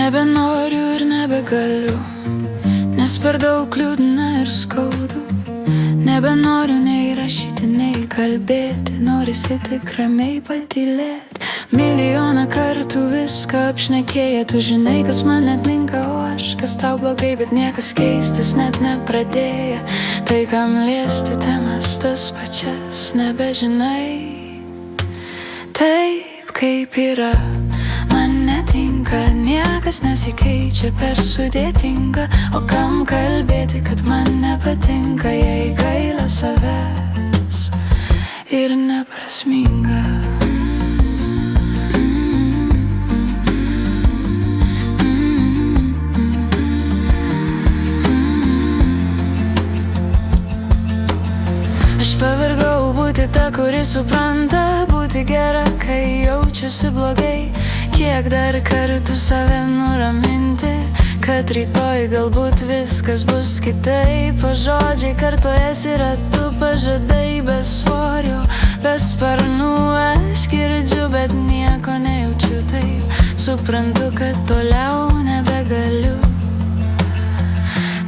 Nebenoriu ir nebegaliu, nes per daug liūdna ir skaudu. Nebenoriu nei rašyti, nei kalbėti, norisi tik ramiai patylėt. Milijoną kartų viską apšnekėję, tu žinai, kas man netinka, o aš, kas tau blogai, bet niekas keistis net nepradėję. Tai kam liesti temas tas pačias, nebežinai. Taip kaip yra, man netinka, niekas nesikeičia, per sudėtinga. O kam kalbėti, kad man nepatinka, jei gaila savęs ir neprasminga. Aš pavargau būti ta, kuri supranta, būti gera, kai jaučiuosi blogai. Kiek dar kartų save nuraminti, kad rytoj galbūt viskas bus kitaip. O žodžiai kartojasi ratu, pažadai be svorio, be sparnų aš girdžiu, bet nieko nejaučiu taip. Suprantu, kad toliau nebegaliu,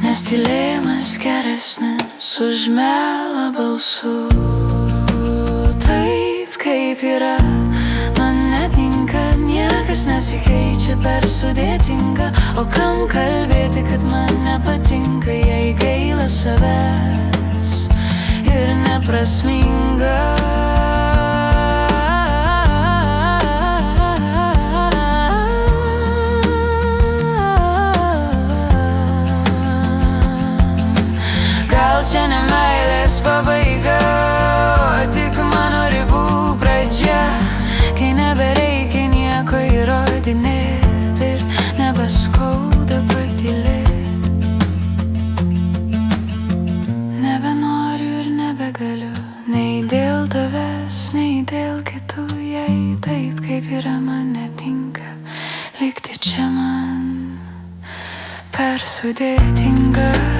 nes tylėjimas geresnis už melą balsų. Taip kaip yra, man netinka, niekas nesikeičia, per sudėtinga. O kam kalbėti, kad man nepatinka, jei gaila savęs ir neprasminga. Gal čia ne meilės pabaiga, o tik mano ribų pradžia, kai nebereikia nieko įrodinėti ir nebeskauda patylėti. Nebenoriu ir nebegaliu, nei dėl tavęs, nei dėl kitų, jei taip kaip yra man netinka, likti čia man per sudėtinga.